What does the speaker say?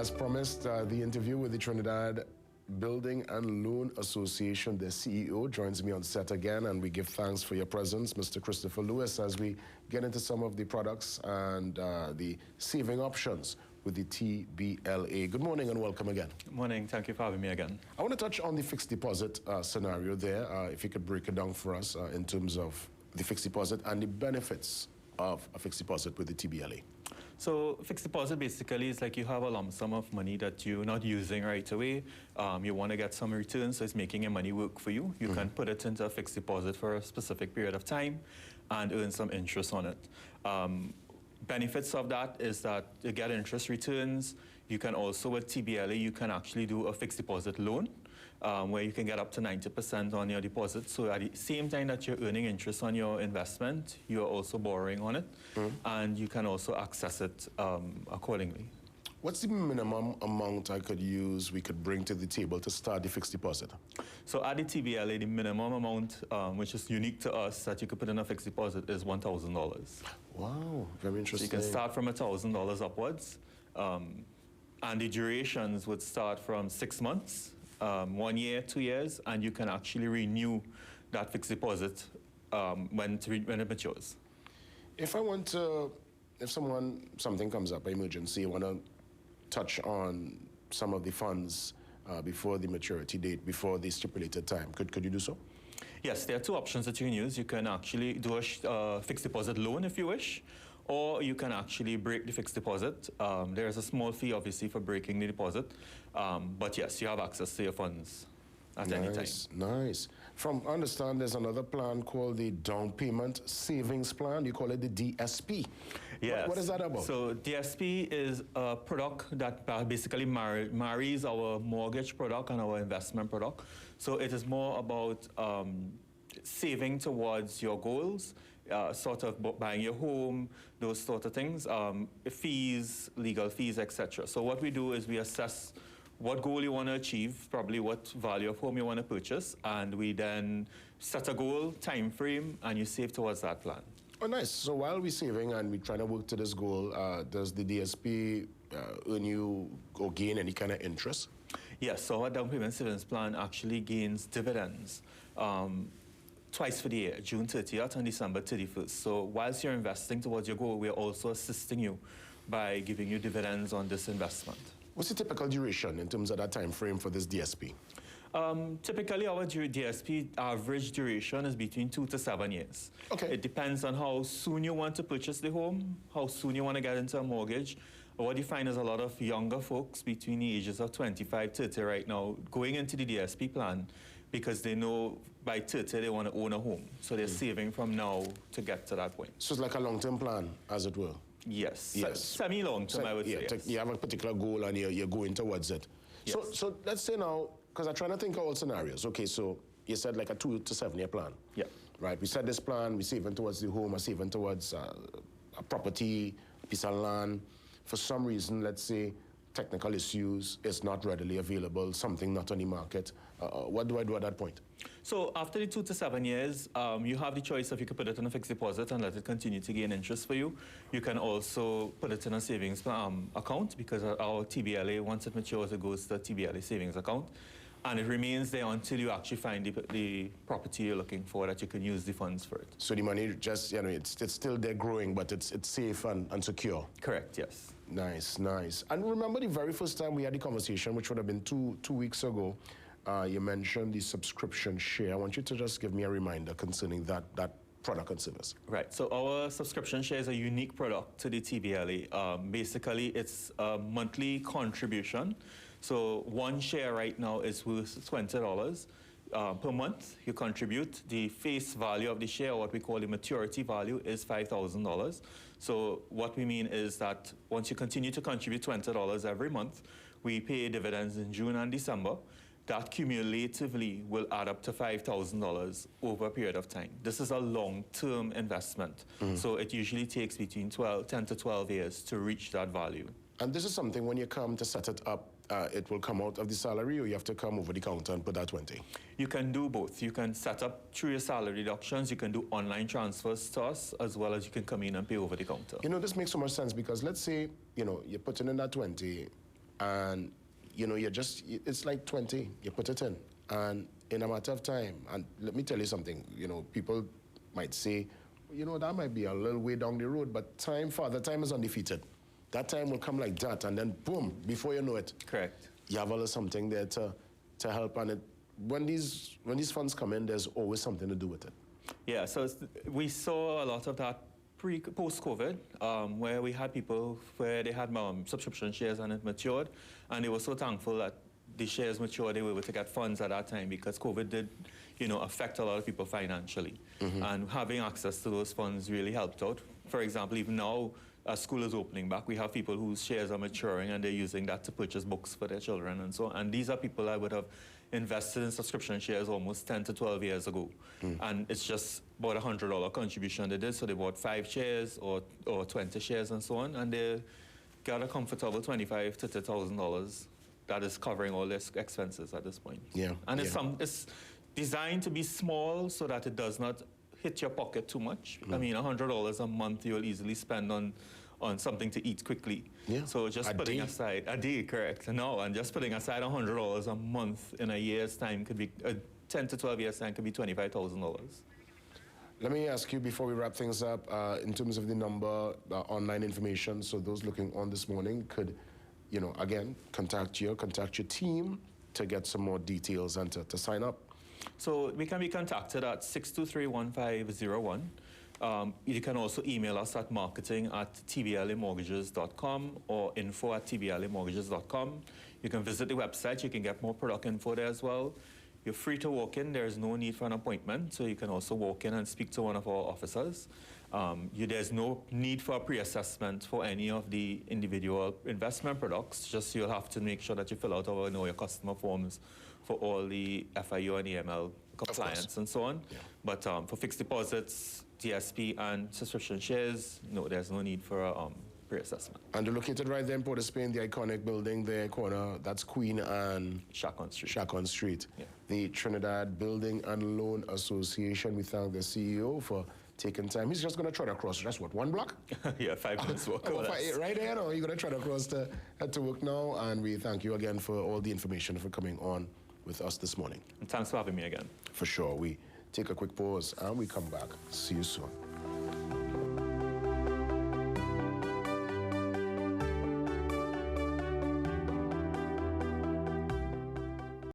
As promised, the interview with the Trinidad Building and Loan Association, their CEO, joins me on set again, and we give thanks for your presence, Mr. Christopher Lewis, as we get into some of the products and the saving options with the TBLA. Good morning and welcome again. Good morning. Thank you for having me again. I want to touch on the fixed deposit scenario there. If you could break it down for us in terms of the fixed deposit and the benefits of a fixed deposit with the TBLA. So fixed deposit basically is like you have a lump sum of money that you're not using right away. You want to get some return, so it's making your money work for you. You can put it into a fixed deposit for a specific period of time and earn some interest on it. Benefits of that is that you get interest returns. You can also, with TBLA, you can actually do a fixed deposit loan where you can get up to 90% on your deposit. So at the same time that you're earning interest on your investment, you're also borrowing on it, and you can also access it accordingly. What's the minimum amount we could bring to the table to start the fixed deposit? So at the TBLA, the minimum amount, which is unique to us, that you could put in a fixed deposit is $1,000. Wow, very interesting. So you can start from $1,000 upwards, and the durations would start from 6 months, 1 year, 2 years, and you can actually renew that fixed deposit when it matures. If something comes up, an emergency, you want to touch on some of the funds before the maturity date, before the stipulated time. Could you do so? Yes, there are two options that you can use. You can actually do a fixed deposit loan if you wish, or you can actually break the fixed deposit. There is a small fee, obviously, for breaking the deposit, but yes, you have access to your funds at any time. Nice. From understand, there's another plan called the Down Payment Savings Plan. You call it the DSP. Yes. What is that about? So DSP is a product that basically marries our mortgage product and our investment product. So it is more about saving towards your goals, sort of buying your home, those sort of things, fees, legal fees, etc. So what we do is we assess what goal you want to achieve, probably what value of home you want to purchase, and we then set a goal, time frame, and you save towards that plan. Oh, nice. So while we're saving and we're trying to work to this goal, does the DSP earn you or gain any kind of interest? Yes, so our down payment savings plan actually gains dividends twice for the year, June 30th and December 31st. So whilst you're investing towards your goal, we're also assisting you by giving you dividends on this investment. What's the typical duration in terms of that time frame for this DSP? Typically, our DSP average duration is between 2 to 7 years. Okay. It depends on how soon you want to purchase the home, how soon you want to get into a mortgage. What you find is a lot of younger folks between the ages of 25, 30 right now going into the DSP plan because they know by 30 they want to own a home. So they're saving from now to get to that point. So it's like a long-term plan, as it were? Yes. Semi-long term, I would say. Yes. You have a particular goal and you're going towards it. Yes. So let's say now, because I'm trying to think of all scenarios. Okay, so you said like a 2 to 7 year plan. Yeah. Right, we set this plan, we're saving towards the home, we're saving towards a property, a piece of land. For some reason, let's say, technical issues, it's not readily available, something not on the market. What do I do at that point? So after the 2 to 7 years, you have the choice if you could put it in a fixed deposit and let it continue to gain interest for you. You can also put it in a savings account because our TBLA, once it matures, it goes to a TBLA savings account. And it remains there until you actually find the property you're looking for that you can use the funds for it. So the money just, it's still there growing, but it's safe and secure. Correct, yes. Nice, nice. And remember the very first time we had the conversation, which would have been two weeks ago, you mentioned the subscription share. I want you to just give me a reminder concerning that product and service. Right, so our subscription share is a unique product to the TBLA. Basically, it's a monthly contribution. So one share right now is worth $20 per month. You contribute. The face value of the share, or what we call the maturity value, is $5,000. So what we mean is that once you continue to contribute $20 every month, we pay dividends in June and December. That cumulatively will add up to $5,000 over a period of time. This is a long-term investment. So it usually takes between 10 to 12 years to reach that value. And this is something when you come to set it up, it will come out of the salary, or you have to come over the counter and put that 20? You can do both. You can set up through your salary deductions. You can do online transfers to us, as well as you can come in and pay over the counter. This makes so much sense because let's say, you're putting in that 20 and you know, it's like 20, you put it in, and in a matter of time, and let me tell you something, you know, people might say, you know, that might be a little way down the road, but Father Time is undefeated. That time will come like that, and then boom, before you know it. Correct. You have a little something there to help, and when these funds come in, there's always something to do with it. Yeah, so we saw a lot of that post-COVID, where we had people where they had subscription shares and it matured, and they were so thankful that the shares matured, they were able to get funds at that time because COVID did, you know, affect a lot of people financially. And having access to those funds really helped out. For example, even now, as school is opening back, we have people whose shares are maturing and they're using that to purchase books for their children and so on. And these are people that would have invested in subscription shares almost 10 to 12 years ago. And it's just about $100 contribution they did. So they bought 5 shares or 20 shares and so on. And they got a comfortable $25,000 to $30,000 that is covering all their expenses at this point. Yeah. And it's designed to be small so that it does not hit your pocket too much. I mean, $100 a month you'll easily spend on something to eat quickly. Yeah. So just putting aside, a day, correct. No, and just putting aside $100 a month in a year's time could be, 10 to 12 years time could be $25,000. Let me ask you before we wrap things up, in terms of the number, online information, so those looking on this morning could, you know, again, contact your team to get some more details and to sign up. So we can be contacted at 623-1501. You can also email us at marketing@tblamortgages.com or info@tblamortgages.com. You can visit the website. You can get more product info there as well. You're free to walk in. There's no need for an appointment, so you can also walk in and speak to one of our officers. There's no need for a pre-assessment for any of the individual investment products. Just you'll have to make sure that you fill out our Know Your Customer forms for all the FIU and EML compliance and so on. Yeah. But for fixed deposits, DSP, and subscription shares, no, there's no need for a pre-assessment. And they're located right there in Port of Spain, the iconic building there, corner, that's Queen and Chacon Street. Chacon Street. Yeah. The Trinidad Building and Loan Association, we thank the CEO for taking time. He's just going to trot across, just what, 1 block? Yeah, 5 minutes walk. Right there, no? You're going to trot across to head to work now, and we thank you again for all the information, for coming on with us this morning. And thanks for having me again. For sure. We take a quick pause and we come back. See you soon.